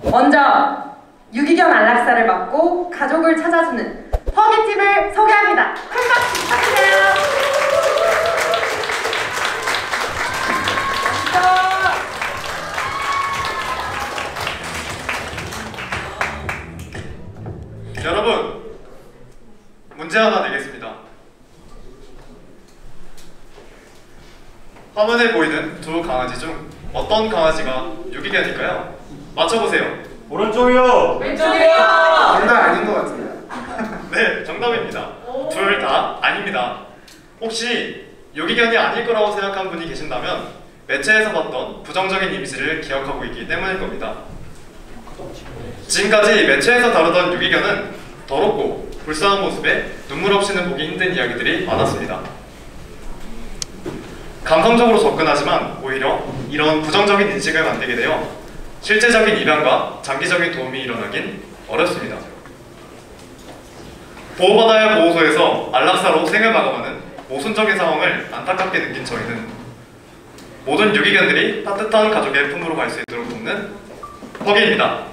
먼저 유기견 안락사를 맡고 가족을 찾아주는 퍼기팀을 소개합니다. 큰 박수 부탁드려요. 여러분, 문제 하나 내겠습니다. 화면에 보이는 두 강아지 중 어떤 강아지가 유기견일까요? 맞춰보세요. 오른쪽이요. 왼쪽이요. 둘 다 아닌 것 같습니다. 네, 정답입니다. 둘 다 아닙니다. 혹시 유기견이 아닐 거라고 생각한 분이 계신다면 매체에서 봤던 부정적인 이미지를 기억하고 있기 때문일 겁니다. 지금까지 매체에서 다루던 유기견은 더럽고 불쌍한 모습에 눈물 없이는 보기 힘든 이야기들이 많았습니다. 감성적으로 접근하지만 오히려 이런 부정적인 인식을 만들게 되어 실제적인 입양과 장기적인 도움이 일어나긴 어렵습니다. 보호받아야 할 보호소에서 안락사로 생을 마감하는 모순적인 상황을 안타깝게 느낀 저희는 모든 유기견들이 따뜻한 가족의 품으로 갈 수 있도록 돕는 퍼기입니다.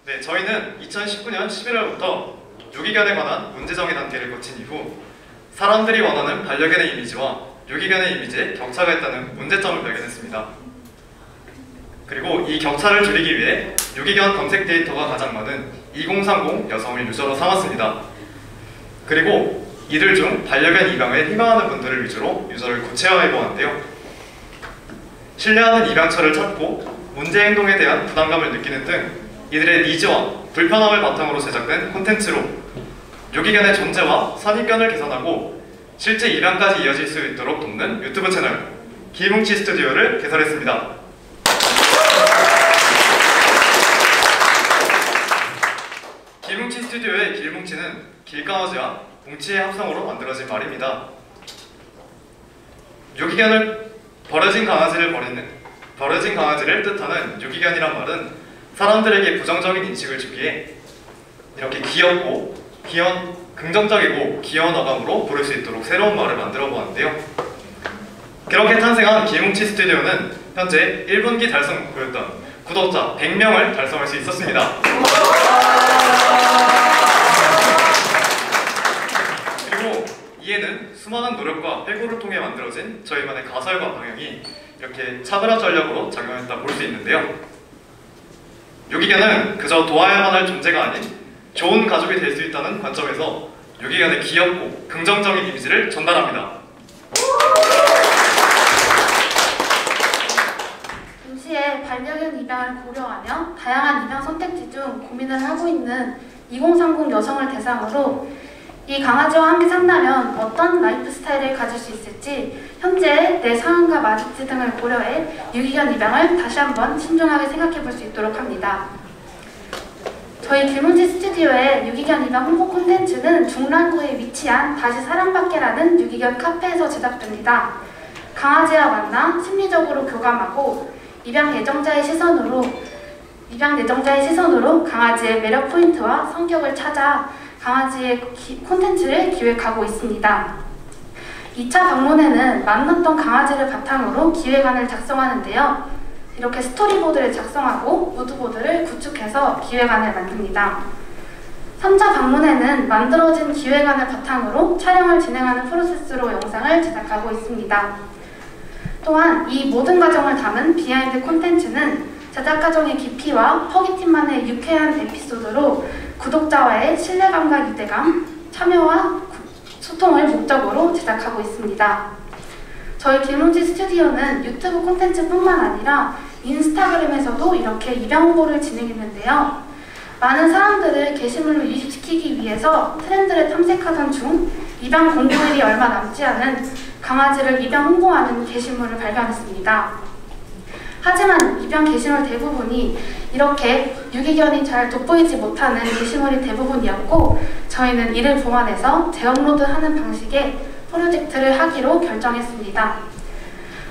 네, 저희는 2019년 11월부터 유기견에 관한 문제정의 단계를 거친 이후 사람들이 원하는 반려견의 이미지와 유기견의 이미지에 격차가 있다는 문제점을 발견했습니다. 그리고 이 격차를 줄이기 위해 유기견 검색 데이터가 가장 많은 2030 여성을 유저로 삼았습니다. 그리고 이들 중 반려견 입양을 희망하는 분들을 위주로 유저를 구체화해보았는데요. 신뢰하는 입양처를 찾고 문제 행동에 대한 부담감을 느끼는 등 이들의 니즈와 불편함을 바탕으로 제작된 콘텐츠로 유기견의 존재와 선입견을 개선하고 실제 입양까지 이어질 수 있도록 돕는 유튜브 채널 기뭉치 스튜디오를 개설했습니다. 기뭉치 스튜디오의 길뭉치는 길강아지와 뭉치의 합성으로 만들어진 말입니다. 유기견을 버려진 강아지를 뜻하는 유기견이란 말은 사람들에게 부정적인 인식을 주기에 이렇게 귀엽고 긍정적이고 귀여운 어감으로 부를 수 있도록 새로운 말을 만들어 보았는데요. 그렇게 탄생한 기뭉치 스튜디오는 현재 1분기 달성 목표였던 구독자 100명을 달성할 수 있었습니다. 그리고 이에는 수많은 노력과 회고를 통해 만들어진 저희만의 가설과 방향이 이렇게 차별화 전략으로 작용했다 볼 수 있는데요. 유기견은 그저 도와야만 할 존재가 아닌 좋은 가족이 될 수 있다는 관점에서 유기견의 귀엽고 긍정적인 이미지를 전달합니다. 동시에 반려견 입양을 고려하며 다양한 입양 선택지 중 고민을 하고 있는 2030 여성을 대상으로 이 강아지와 함께 산다면 어떤 라이프 스타일을 가질 수 있을지 현재 내 상황과 맞을지 등을 고려해 유기견 입양을 다시 한번 신중하게 생각해 볼 수 있도록 합니다. 저희 길뭉치 스튜디오의 유기견 입양 홍보 콘텐츠는 중랑구에 위치한 다시 사랑받게라는 유기견 카페에서 제작됩니다. 강아지와 만나 심리적으로 교감하고 입양 예정자의 시선으로 강아지의 매력 포인트와 성격을 찾아 강아지의 콘텐츠를 기획하고 있습니다. 2차 방문에는 만났던 강아지를 바탕으로 기획안을 작성하는데요. 이렇게 스토리보드를 작성하고 무드보드를 구축해서 기획안을 만듭니다. 3차 방문에는 만들어진 기획안을 바탕으로 촬영을 진행하는 프로세스로 영상을 제작하고 있습니다. 또한 이 모든 과정을 담은 비하인드 콘텐츠는 제작 과정의 깊이와 퍼기팀만의 유쾌한 에피소드로 구독자와의 신뢰감과 유대감, 참여와 소통을 목적으로 제작하고 있습니다. 저희 길뭉치 스튜디오는 유튜브 콘텐츠뿐만 아니라 인스타그램에서도 이렇게 입양 홍보를 진행했는데요. 많은 사람들을 게시물로 이식시키기 위해서 트렌드를 탐색하던 중 입양 공고일이 얼마 남지 않은 강아지를 입양 홍보하는 게시물을 발견했습니다. 하지만 입양 게시물 대부분이 이렇게 유기견이 잘 돋보이지 못하는 게시물이 대부분이었고 저희는 이를 보완해서 재업로드하는 방식의 프로젝트를 하기로 결정했습니다.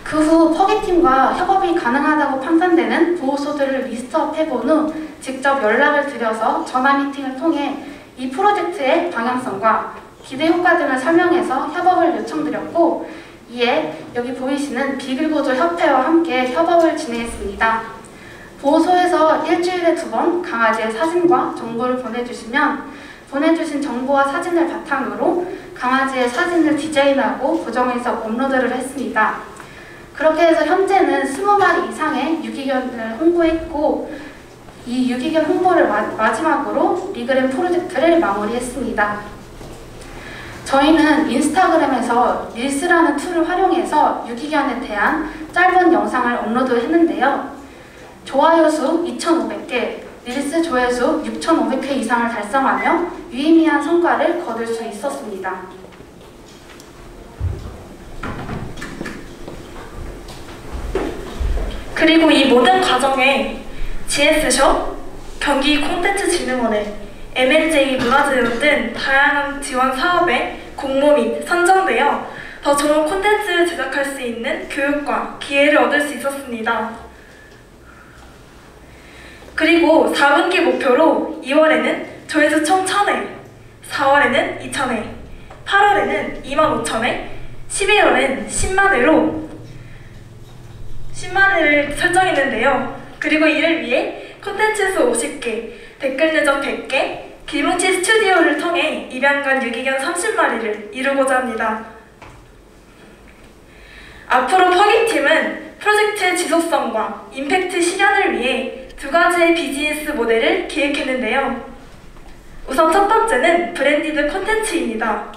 그 후 퍼기팀과 협업이 가능하다고 판단되는 보호소들을 리스트업 해본 후 직접 연락을 드려서 전화 미팅을 통해 이 프로젝트의 방향성과 기대 효과 등을 설명해서 협업을 요청드렸고 이에 여기 보이시는 비글보조 협회와 함께 협업을 진행했습니다. 보호소에서 일주일에 2번 강아지의 사진과 정보를 보내주시면 보내주신 정보와 사진을 바탕으로 강아지의 사진을 디자인하고 고정해서 업로드를 했습니다. 그렇게 해서 현재는 20마리 이상의 유기견을 홍보했고 이 유기견 홍보를 마지막으로 리그램 프로젝트를 마무리했습니다. 저희는 인스타그램에서 릴스라는 툴을 활용해서 유기견에 대한 짧은 영상을 업로드했는데요. 좋아요 수 2,500개, 릴스 조회수 6,500회 이상을 달성하며 유의미한 성과를 거둘 수 있었습니다. 그리고 이 모든 과정에 GS숍, 경기콘텐츠진흥원의 MNJ 문화재원 등 다양한 지원 사업에 공모 및 선정되어 더 좋은 콘텐츠를 제작할 수 있는 교육과 기회를 얻을 수 있었습니다. 그리고 4분기 목표로 2월에는 조회수 총 1,000회, 4월에는 2,000회, 8월에는 25,000회, 11월엔 10만회를 설정했는데요. 그리고 이를 위해 콘텐츠 수 50개, 댓글 누적 100개, 길뭉치 스튜디오를 통해 입양간 유기견 30마리를 이루고자 합니다. 앞으로 퍼기팀은 프로젝트의 지속성과 임팩트 실현을 위해 2가지의 비즈니스 모델을 기획했는데요. 우선 첫 번째는 브랜디드 콘텐츠입니다.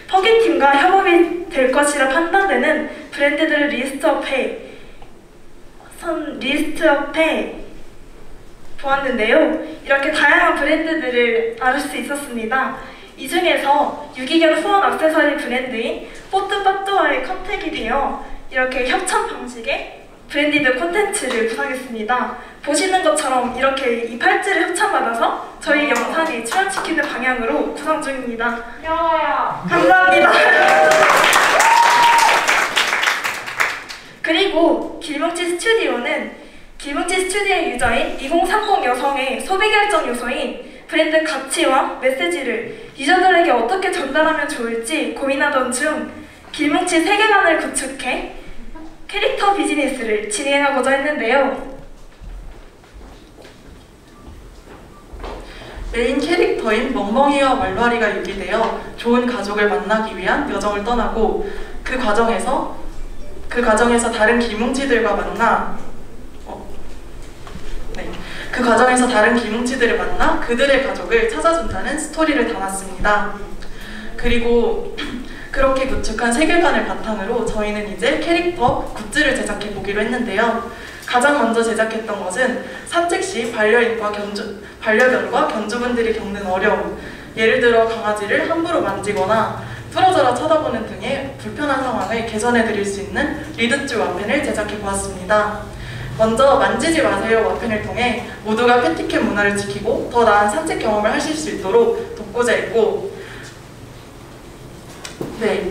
퍼기팀과 협업이 될 것이라 판단되는 브랜드들을 리스트업해 보았는데요. 이렇게 다양한 브랜드들을 알 수 있었습니다. 이 중에서 유기견 후원 액세서리 브랜드인 뽀뚜빠뚜와의 컨택이 되어 이렇게 협찬 방식의 브랜디드 콘텐츠를 구성했습니다. 보시는 것처럼 이렇게 이 팔찌를 협찬받아서 저희 영상에 출연시키는 방향으로 구성 중입니다. 귀여워요. 감사합니다. 그리고 길뭉치 스튜디오는 길뭉치 스튜디오의 유저인 2030 여성의 소비결정 요소인 브랜드 가치와 메시지를 유저들에게 어떻게 전달하면 좋을지 고민하던 중 길뭉치 세계관을 구축해 캐릭터 비즈니스를 진행하고자 했는데요. 메인 캐릭터인 멍멍이와 말라리가 유기되어 좋은 가족을 만나기 위한 여정을 떠나고 그 과정에서 다른 길뭉치들과 만나 그들의 가족을 찾아준다는 스토리를 담았습니다. 그리고 그렇게 구축한 세계관을 바탕으로 저희는 이제 캐릭터 굿즈를 제작해 보기로 했는데요. 가장 먼저 제작했던 것은 산책 시 반려견과 견주분들이 겪는 어려움, 예를 들어 강아지를 함부로 만지거나 뚫어져라 쳐다보는 등의 불편한 상황을 개선해 드릴 수 있는 리드줄 와펜을 제작해 보았습니다. 먼저 만지지 마세요 와펜을 통해 모두가 패티캣 문화를 지키고 더 나은 산책 경험을 하실 수 있도록 돕고자 했고,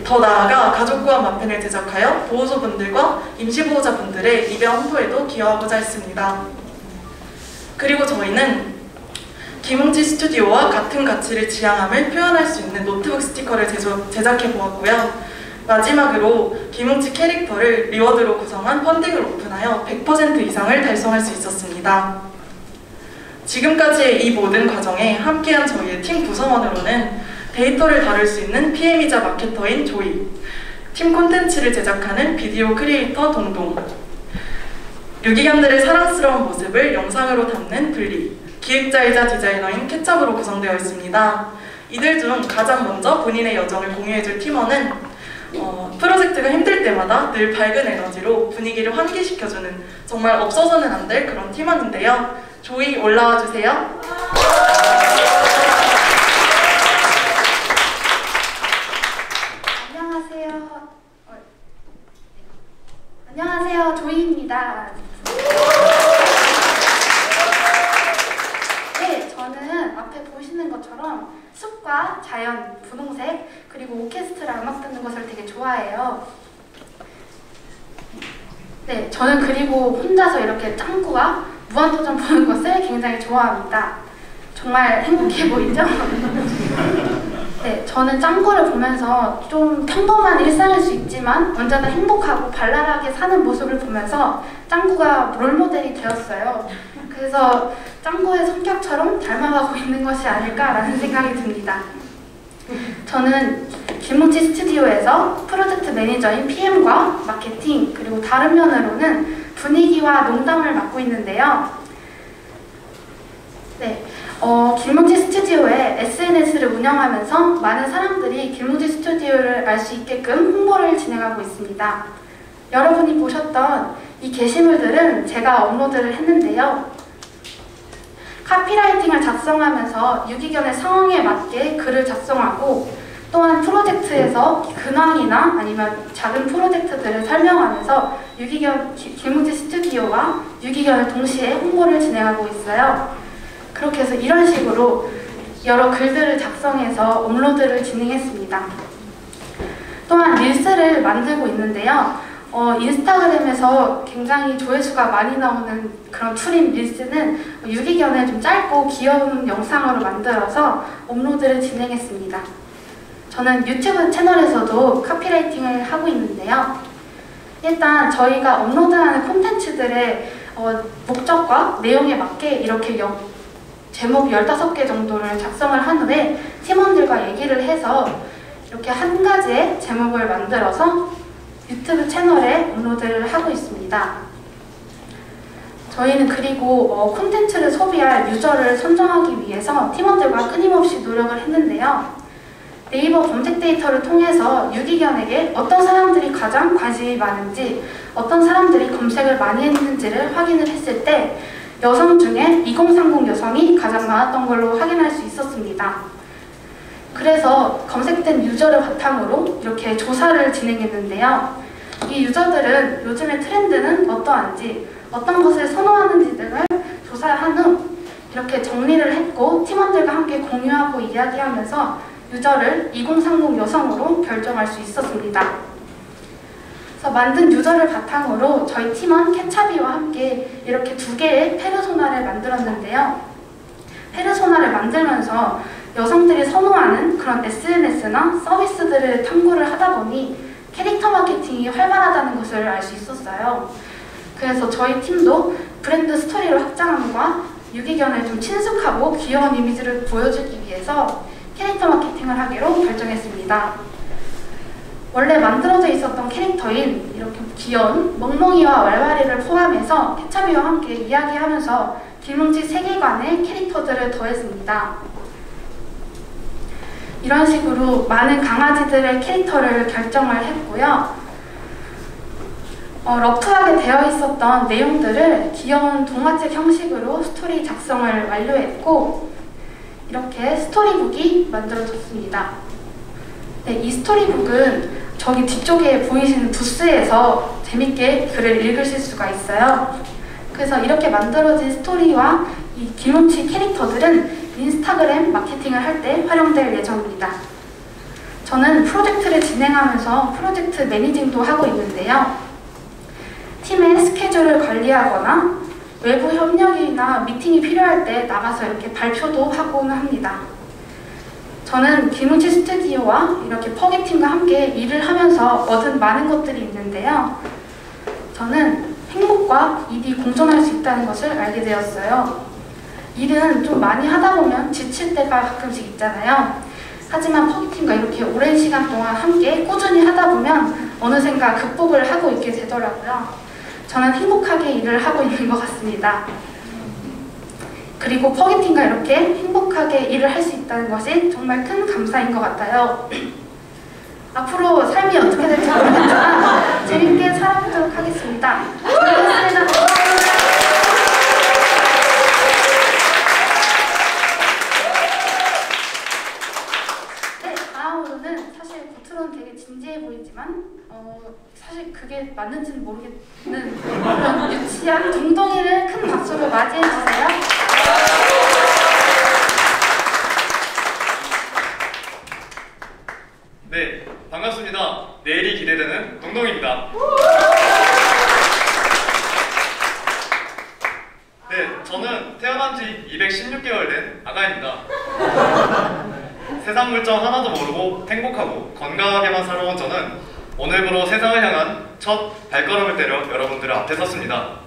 더 나아가 가족구원 마펜을 제작하여 보호소분들과 임시보호자분들의 입양 홍보에도 기여하고자 했습니다. 그리고 저희는 길뭉치 스튜디오와 같은 가치를 지향함을 표현할 수 있는 노트북 스티커를 제작해 보았고요. 마지막으로 길뭉치 캐릭터를 리워드로 구성한 펀딩을 오픈하여 100% 이상을 달성할 수 있었습니다. 지금까지의 이 모든 과정에 함께한 저희의 팀 구성원으로는 데이터를 다룰 수 있는 PM이자 마케터인 조이, 팀 콘텐츠를 제작하는 비디오 크리에이터 동동, 유기견들의 사랑스러운 모습을 영상으로 담는 블리, 기획자이자 디자이너인 케찹으로 구성되어 있습니다. 이들 중 가장 먼저 본인의 여정을 공유해줄 팀원은 프로젝트가 힘들 때마다 늘 밝은 에너지로 분위기를 환기시켜주는 정말 없어서는 안 될 그런 팀원인데요. 조이 올라와 주세요. 안녕하세요, 조이입니다. 네, 저는 앞에 보시는 것처럼 숲과 자연, 분홍색, 그리고 오케스트라 음악 듣는 것을 되게 좋아해요. 네, 저는 그리고 혼자서 이렇게 짱구와 무한도전 보는 것을 굉장히 좋아합니다. 정말 행복해 보이죠? 네, 저는 짱구를 보면서 좀 평범한 일상일 수 있지만 언제나 행복하고 발랄하게 사는 모습을 보면서 짱구가 롤모델이 되었어요. 그래서 짱구의 성격처럼 닮아가고 있는 것이 아닐까라는 생각이 듭니다. 저는 김뭉치 스튜디오에서 프로젝트 매니저인 PM과 마케팅 그리고 다른 면으로는 분위기와 농담을 맡고 있는데요. 네, 김뭉치 스튜디오의 SNS를 운영하면서 많은 사람들이 김뭉치 스튜디오를 알 수 있게끔 홍보를 진행하고 있습니다. 여러분이 보셨던 이 게시물들은 제가 업로드를 했는데요. 카피라이팅을 작성하면서 유기견의 상황에 맞게 글을 작성하고 또한 프로젝트에서 근황이나 아니면 작은 프로젝트들을 설명하면서 김뭉치 스튜디오와 유기견을 동시에 홍보를 진행하고 있어요. 그렇게 해서 이런 식으로 여러 글들을 작성해서 업로드를 진행했습니다. 또한 릴스를 만들고 있는데요. 인스타그램에서 굉장히 조회수가 많이 나오는 그런 툴인 릴스는 유기견을 좀 짧고 귀여운 영상으로 만들어서 업로드를 진행했습니다. 저는 유튜브 채널에서도 카피라이팅을 하고 있는데요. 일단 저희가 업로드하는 콘텐츠들의 목적과 내용에 맞게 이렇게 제목 15개 정도를 작성을 한 후에 팀원들과 얘기를 해서 이렇게 한 가지의 제목을 만들어서 유튜브 채널에 업로드를 하고 있습니다. 저희는 그리고 콘텐츠를 소비할 유저를 선정하기 위해서 팀원들과 끊임없이 노력을 했는데요. 네이버 검색 데이터를 통해서 유기견에게 어떤 사람들이 가장 관심이 많은지, 어떤 사람들이 검색을 많이 했는지를 확인을 했을 때 여성 중에 2030 여성이 가장 많았던 걸로 확인할 수 있었습니다. 그래서 검색된 유저를 바탕으로 이렇게 조사를 진행했는데요. 이 유저들은 요즘의 트렌드는 어떠한지, 어떤 것을 선호하는지 등을 조사한 후 이렇게 정리를 했고 팀원들과 함께 공유하고 이야기하면서 유저를 2030 여성으로 결정할 수 있었습니다. 그래서 만든 유저를 바탕으로 저희 팀원 케차비와 함께 이렇게 2개의 페르소나를 만들었는데요. 페르소나를 만들면서 여성들이 선호하는 그런 SNS나 서비스들을 탐구를 하다 보니 캐릭터 마케팅이 활발하다는 것을 알 수 있었어요. 그래서 저희 팀도 브랜드 스토리를 확장함과 유기견을 좀 친숙하고 귀여운 이미지를 보여주기 위해서 캐릭터 마케팅을 하기로 결정했습니다. 원래 만들어져 있었던 캐릭터인 이렇게 귀여운 멍멍이와 왈왈이를 포함해서 케차비와 함께 이야기하면서 김뭉치 세계관의 캐릭터들을 더했습니다. 이런 식으로 많은 강아지들의 캐릭터를 결정을 했고요. 러프하게 되어 있었던 내용들을 귀여운 동화책 형식으로 스토리 작성을 완료했고 이렇게 스토리북이 만들어졌습니다. 네, 이 스토리북은 저기 뒤쪽에 보이시는 부스에서 재밌게 글을 읽으실 수가 있어요. 그래서 이렇게 만들어진 스토리와 이 김뭉치 캐릭터들은 인스타그램 마케팅을 할 때 활용될 예정입니다. 저는 프로젝트를 진행하면서 프로젝트 매니징도 하고 있는데요. 팀의 스케줄을 관리하거나 외부 협력이나 미팅이 필요할 때 나가서 이렇게 발표도 하곤 합니다. 저는 김뭉치 스튜디오와 이렇게 퍼기팀과 함께 일을 하면서 얻은 많은 것들이 있는데요. 저는 행복과 일이 공존할 수 있다는 것을 알게 되었어요. 일은 좀 많이 하다 보면 지칠 때가 가끔씩 있잖아요. 하지만 퍼기팀과 이렇게 오랜 시간 동안 함께 꾸준히 하다 보면 어느샌가 극복을 하고 있게 되더라고요. 저는 행복하게 일을 하고 있는 것 같습니다. 그리고 퍼기팀과 이렇게 행복하게 일을 할 수 있다는 것이 정말 큰 감사인 것 같아요. 앞으로 삶이 어떻게 될지 모르겠지만 재밌게 살아보도록 하겠습니다. 고맙습니다. 네, 다음으로는 사실 겉으로는 되게 진지해 보이지만 사실 그게 맞는지는 모르겠는 그런 유치한 동동이를 큰 박수로 맞이해주세요. 네, 반갑습니다. 내일이 기대되는 동동입니다. 네, 저는 태어난 지 216개월 된 아가입니다. 세상 물정 하나도 모르고 행복하고 건강하게만 살아온 저는 오늘부로 세상을 향한 첫 발걸음을 때려 여러분들 앞에 섰습니다.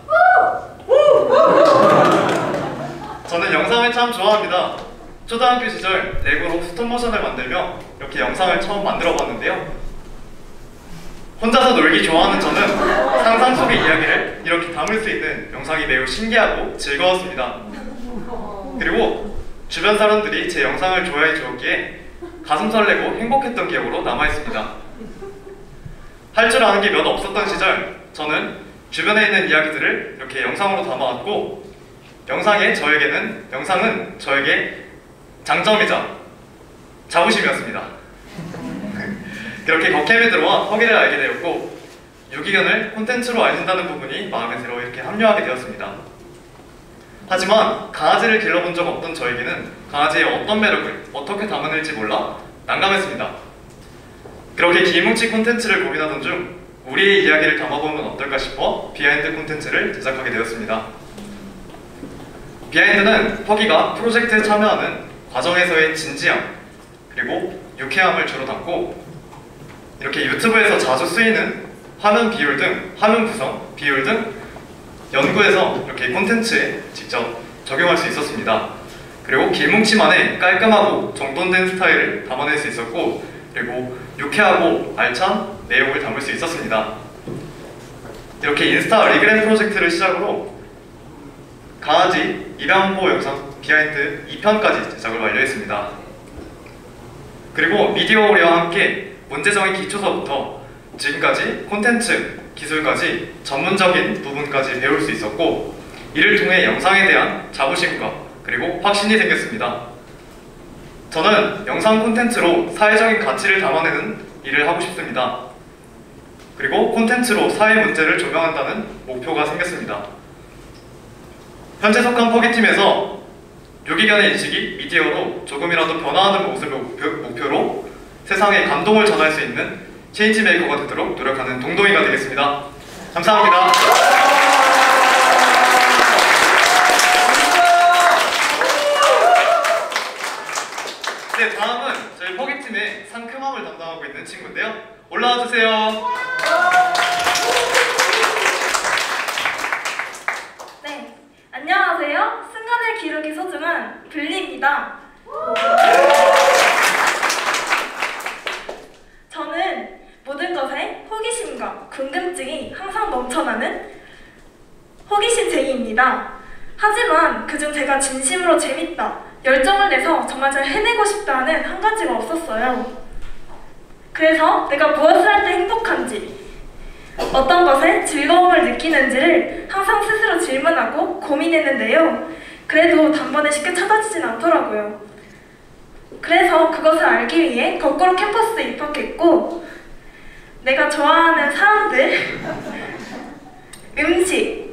저는 영상을 참 좋아합니다. 초등학교 시절 레고로 스톱모션을 만들며 이렇게 영상을 처음 만들어 봤는데요. 혼자서 놀기 좋아하는 저는 상상 속의 이야기를 이렇게 담을 수 있는 영상이 매우 신기하고 즐거웠습니다. 그리고 주변 사람들이 제 영상을 좋아해 주었기에 가슴 설레고 행복했던 기억으로 남아있습니다. 할 줄 아는 게 몇 없었던 시절 저는 주변에 있는 이야기들을 이렇게 영상으로 담아왔고 영상은 저에게 장점이자 자부심이었습니다. 그렇게 겉캠에 들어와 허기를 알게 되었고 유기견을 콘텐츠로 알린다는 부분이 마음에 들어 이렇게 합류하게 되었습니다. 하지만 강아지를 길러본 적 없던 저에게는 강아지의 어떤 매력을 어떻게 담아낼지 몰라 난감했습니다. 그렇게 길뭉치 콘텐츠를 고민하던 중 우리의 이야기를 담아보면 어떨까 싶어 비하인드 콘텐츠를 제작하게 되었습니다. 비하인드는 퍼기가 프로젝트에 참여하는 과정에서의 진지함 그리고 유쾌함을 주로 담고 이렇게 유튜브에서 자주 쓰이는 화면 비율 등 화면 구성, 비율 등 연구해서 이렇게 콘텐츠에 직접 적용할 수 있었습니다. 그리고 길뭉치만의 깔끔하고 정돈된 스타일을 담아낼 수 있었고 그리고 유쾌하고 알찬 내용을 담을 수 있었습니다. 이렇게 인스타 리그램 프로젝트를 시작으로 강아지 입양 홍보 영상 비하인드 2편까지 제작을 완료했습니다. 그리고 미디어오리와 함께 문제정의 기초서부터 지금까지 콘텐츠, 기술까지 전문적인 부분까지 배울 수 있었고 이를 통해 영상에 대한 자부심과 그리고 확신이 생겼습니다. 저는 영상 콘텐츠로 사회적인 가치를 담아내는 일을 하고 싶습니다. 그리고 콘텐츠로 사회 문제를 조명한다는 목표가 생겼습니다. 현재 속한 퍼기팀에서 유기견의 인식이 미디어로 조금이라도 변화하는 모습을 목표로 세상에 감동을 전할 수 있는 체인지 메이커가 되도록 노력하는 동동이가 되겠습니다. 감사합니다. 네, 다음은 저희 퍼기팀의 상큼함을 담당하고 있는 친구인데요. 올라와 주세요. 네, 안녕하세요. 순간의 기록이 소중한 블리입니다. 저는 모든 것에 호기심과 궁금증이 항상 넘쳐나는 호기심쟁이입니다. 하지만 그중 제가 진심으로 재밌다, 열정을 내서 정말 잘 해내고 싶다는 한 가지가 없었어요. 그래서 내가 무엇을 할 때 행복한지, 어떤 것에 즐거움을 느끼는지를 항상 스스로 질문하고 고민했는데요. 그래도 단번에 쉽게 찾아지진 않더라고요. 그래서 그것을 알기 위해 거꾸로 캠퍼스에 입학했고 내가 좋아하는 사람들, 음식,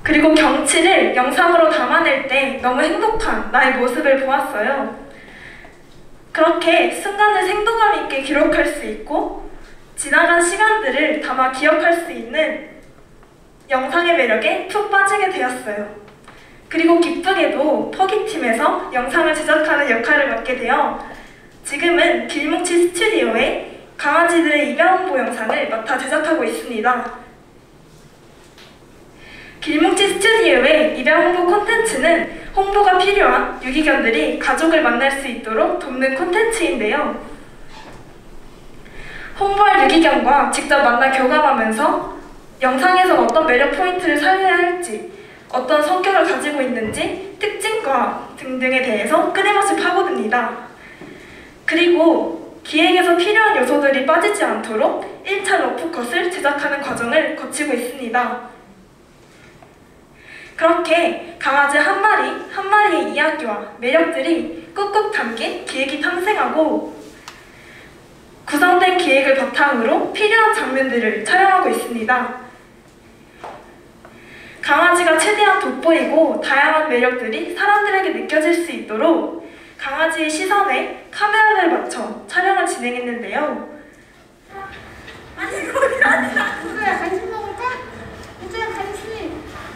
그리고 경치를 영상으로 담아낼 때 너무 행복한 나의 모습을 보았어요. 그렇게 순간을 생동감 있게 기록할 수 있고 지나간 시간들을 담아 기억할 수 있는 영상의 매력에 푹 빠지게 되었어요. 그리고 기쁘게도 퍼기팀에서 영상을 제작하는 역할을 맡게 되어 지금은 길뭉치 스튜디오에 강아지들의 입양 홍보 영상을 맡아 제작하고 있습니다. 길뭉치 스튜디오의 입양 홍보 콘텐츠는 홍보가 필요한 유기견들이 가족을 만날 수 있도록 돕는 콘텐츠인데요. 홍보할 유기견과 직접 만나 교감하면서 영상에서 어떤 매력 포인트를 살려야 할지, 어떤 성격을 가지고 있는지, 특징과 등등에 대해서 끊임없이 파고듭니다. 그리고 기획에서 필요한 요소들이 빠지지 않도록 1차 러프컷을 제작하는 과정을 거치고 있습니다. 그렇게 강아지 한 마리 한 마리의 이야기와 매력들이 꾹꾹 담긴 기획이 탄생하고 구성된 기획을 바탕으로 필요한 장면들을 촬영하고 있습니다. 강아지가 최대한 돋보이고 다양한 매력들이 사람들에게 느껴질 수 있도록 강아지의 시선에 카메라를 맞춰 촬영을 진행했는데요. 아니 그게 아니라 누구야 간식 먹을까? 누구야 간식.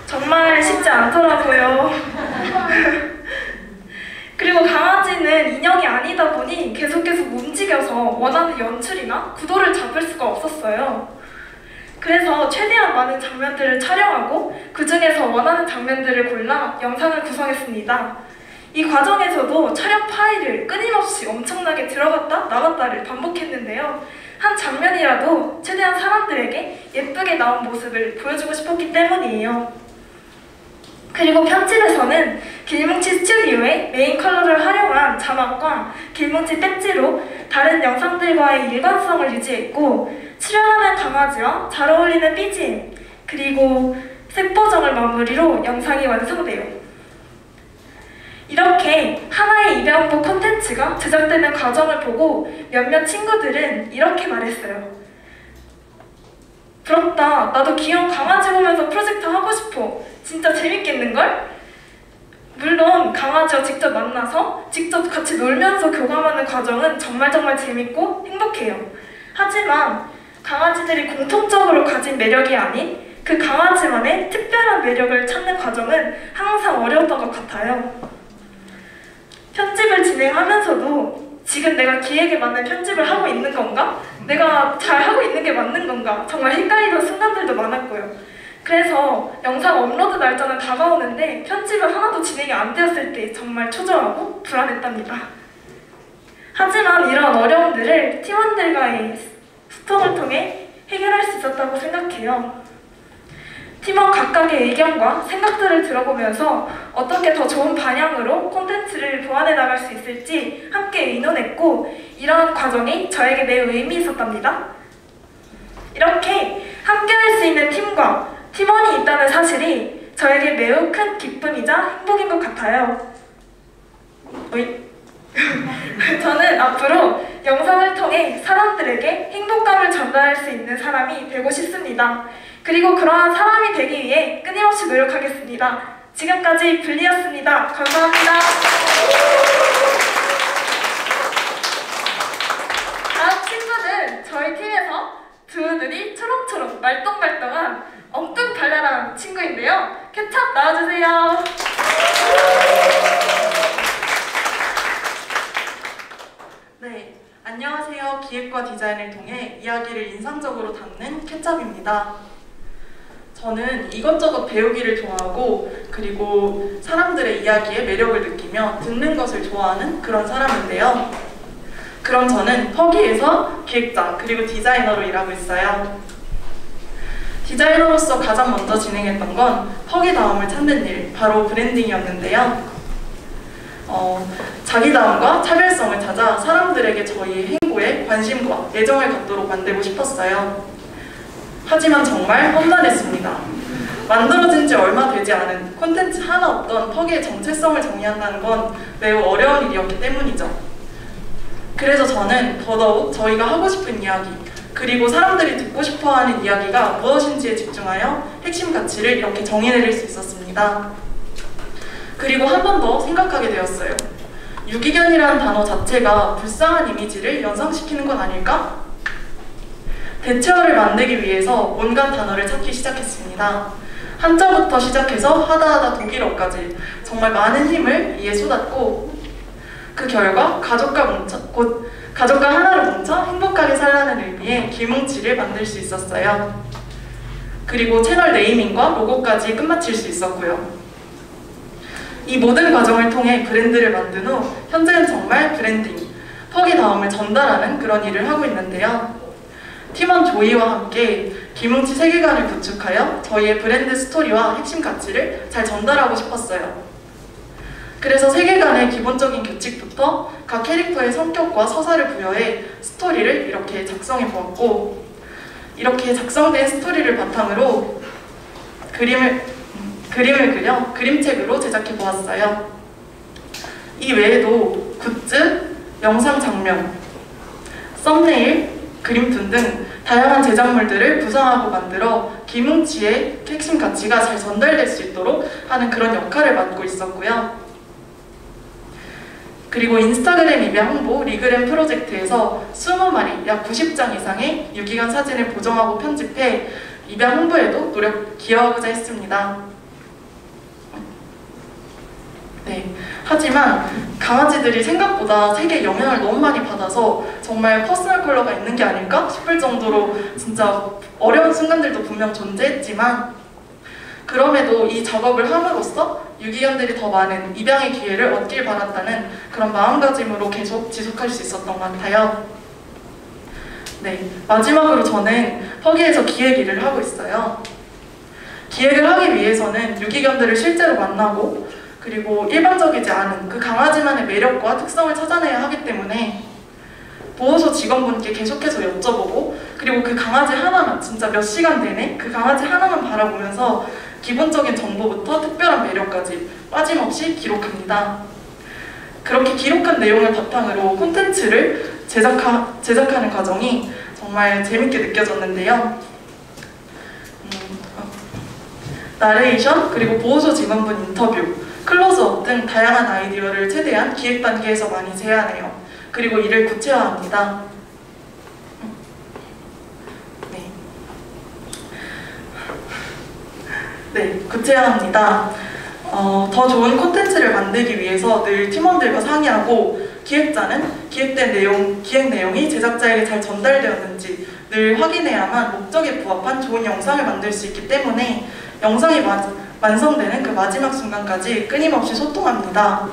정말 쉽지 않더라고요. 그리고 강아지는 인형이 아니다 보니 계속 움직여서 원하는 연출이나 구도를 잡을 수가 없었어요. 그래서 최대한 많은 장면들을 촬영하고 그 중에서 원하는 장면들을 골라 영상을 구성했습니다. 이 과정에서도 촬영 파일을 끊임없이 엄청나게 들어갔다 나갔다를 반복했는데요. 한 장면이라도 최대한 사람들에게 예쁘게 나온 모습을 보여주고 싶었기 때문이에요. 그리고 편집에서는 길뭉치 스튜디오의 메인 컬러를 활용한 자막과 길뭉치 배지로 다른 영상들과의 일관성을 유지했고, 출연하는 강아지와 잘 어울리는 BGM, 그리고 색 보정을 마무리로 영상이 완성돼요. 이렇게 하나의 입양보 콘텐츠가 제작되는 과정을 보고 몇몇 친구들은 이렇게 말했어요. 부럽다. 나도 귀여운 강아지 보면서 프로젝트 하고 싶어. 진짜 재밌겠는걸? 물론 강아지와 직접 만나서 직접 같이 놀면서 교감하는 과정은 정말 재밌고 행복해요. 하지만 강아지들이 공통적으로 가진 매력이 아닌 그 강아지만의 특별한 매력을 찾는 과정은 항상 어려웠던 것 같아요. 편집을 진행하면서도 지금 내가 기획에 맞는 편집을 하고 있는 건가? 내가 잘 하고 있는 게 맞는 건가? 정말 헷갈리던 순간들도 많았고요. 그래서 영상 업로드 날짜는 다가오는데 편집은 하나도 진행이 안 되었을 때 정말 초조하고 불안했답니다. 하지만 이런 어려움들을 팀원들과의 소통을 통해 해결할 수 있었다고 생각해요. 팀원 각각의 의견과 생각들을 들어보면서 어떻게 더 좋은 방향으로 콘텐츠를 보완해 나갈 수 있을지 함께 의논했고, 이러한 과정이 저에게 매우 의미 있었답니다. 이렇게 함께할 수 있는 팀과 팀원이 있다는 사실이 저에게 매우 큰 기쁨이자 행복인 것 같아요. 저는 앞으로 영상을 통해 사람들에게 행복감을 전달할 수 있는 사람이 되고 싶습니다. 그리고 그러한 사람이 되기 위해 끊임없이 노력하겠습니다. 지금까지 블리였습니다. 감사합니다. 다음 친구는 저희 팀에서 두 눈이 초롱초롱 말똥말똥한 엉뚱 발랄한 친구인데요. 케찹 나와주세요. 네, 안녕하세요. 기획과 디자인을 통해 이야기를 인상적으로 담는 케찹입니다. 저는 이것저것 배우기를 좋아하고, 그리고 사람들의 이야기에 매력을 느끼며 듣는 것을 좋아하는 그런 사람인데요. 그럼 저는 퍼기에서 기획자 그리고 디자이너로 일하고 있어요. 디자이너로서 가장 먼저 진행했던 건 퍼기다움을 찾는 일, 바로 브랜딩이었는데요. 자기다움과 차별성을 찾아 사람들에게 저희의 행보에 관심과 애정을 갖도록 만들고 싶었어요. 하지만 정말 험난했습니다. 만들어진 지 얼마 되지 않은 콘텐츠 하나 없던 퍼기의 정체성을 정의한다는 건 매우 어려운 일이었기 때문이죠. 그래서 저는 더더욱 저희가 하고 싶은 이야기, 그리고 사람들이 듣고 싶어하는 이야기가 무엇인지에 집중하여 핵심 가치를 이렇게 정의내릴 수 있었습니다. 그리고 한 번 더 생각하게 되었어요. 유기견이라는 단어 자체가 불쌍한 이미지를 연상시키는 건 아닐까? 대체어를 만들기 위해서 온갖 단어를 찾기 시작했습니다. 한자부터 시작해서 하다하다 독일어까지 정말 많은 힘을 이에 쏟았고, 그 결과 가족과 하나로 뭉쳐 행복하게 살라는 의미의 길뭉치를 만들 수 있었어요. 그리고 채널 네이밍과 로고까지 끝마칠 수 있었고요. 이 모든 과정을 통해 브랜드를 만든 후 현재는 정말 브랜딩, 퍼기다움을 전달하는 그런 일을 하고 있는데요. 팀원 조이와 함께 길뭉치 세계관을 구축하여 저희의 브랜드 스토리와 핵심 가치를 잘 전달하고 싶었어요. 그래서 세계관의 기본적인 규칙부터 각 캐릭터의 성격과 서사를 부여해 스토리를 이렇게 작성해 보았고, 이렇게 작성된 스토리를 바탕으로 그림을 그려 그림책으로 제작해 보았어요. 이 외에도 굿즈, 영상 장면, 썸네일, 그림툰 등 다양한 제작물들을 구성하고 만들어 길뭉치의 핵심 가치가 잘 전달될 수 있도록 하는 그런 역할을 맡고 있었고요. 그리고 인스타그램 입양 홍보 리그램 프로젝트에서 20마리, 약 90장 이상의 유기견 사진을 보정하고 편집해 입양 홍보에도 기여하고자 했습니다. 네. 하지만 강아지들이 생각보다 색의 영향을 너무 많이 받아서 정말 퍼스널 컬러가 있는 게 아닐까 싶을 정도로 진짜 어려운 순간들도 분명 존재했지만 그럼에도 이 작업을 함으로써 유기견들이 더 많은 입양의 기회를 얻길 바란다는 그런 마음가짐으로 계속 지속할 수 있었던 것 같아요. 네, 마지막으로 저는 퍼기에서 기획 일을 하고 있어요. 기획을 하기 위해서는 유기견들을 실제로 만나고 그리고 일반적이지 않은 그 강아지만의 매력과 특성을 찾아내야 하기 때문에 보호소 직원분께 계속해서 여쭤보고 그리고 그 강아지 하나만 진짜 몇 시간 내내 그 강아지 하나만 바라보면서 기본적인 정보부터 특별한 매력까지 빠짐없이 기록합니다. 그렇게 기록한 내용을 바탕으로 콘텐츠를 제작하는 과정이 정말 재밌게 느껴졌는데요. 나레이션, 그리고 보호소 직원분 인터뷰, 클로즈업 등 다양한 아이디어를 최대한 기획 단계에서 많이 제안해요. 그리고 이를 구체화합니다. 네, 구체화합니다. 더 좋은 콘텐츠를 만들기 위해서 늘 팀원들과 상의하고 기획자는 기획 내용이 제작자에게 잘 전달되었는지 늘 확인해야만 목적에 부합한 좋은 영상을 만들 수 있기 때문에 영상이 완성되는 그 마지막 순간까지 끊임없이 소통합니다.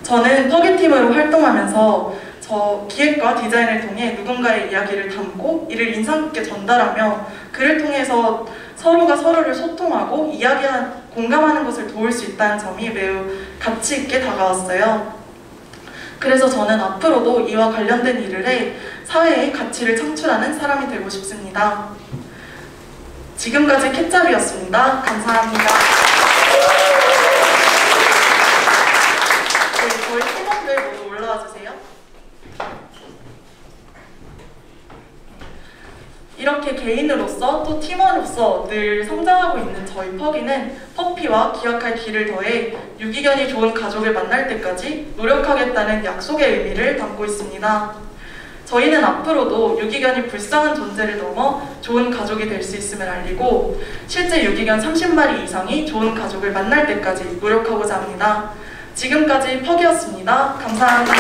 저는 퍼기팀으로 활동하면서 저 기획과 디자인을 통해 누군가의 이야기를 담고 이를 인상 깊게 전달하며 그를 통해서 서로가 서로를 소통하고 공감하는 것을 도울 수 있다는 점이 매우 가치 있게 다가왔어요. 그래서 저는 앞으로도 이와 관련된 일을 해 사회에 가치를 창출하는 사람이 되고 싶습니다. 지금까지 캣잡이었습니다. 감사합니다. 네, 저희 팀원들 모두 올라와 주세요. 이렇게 개인으로서 또 팀원으로서 늘 성장하고 있는 저희 퍼기는 퍼피와 기약할 길을 더해 유기견이 좋은 가족을 만날 때까지 노력하겠다는 약속의 의미를 담고 있습니다. 저희는 앞으로도 유기견이 불쌍한 존재를 넘어 좋은 가족이 될 수 있음을 알리고 실제 유기견 30마리 이상이 좋은 가족을 만날 때까지 노력하고자 합니다. 지금까지 퍼기였습니다. 감사합니다.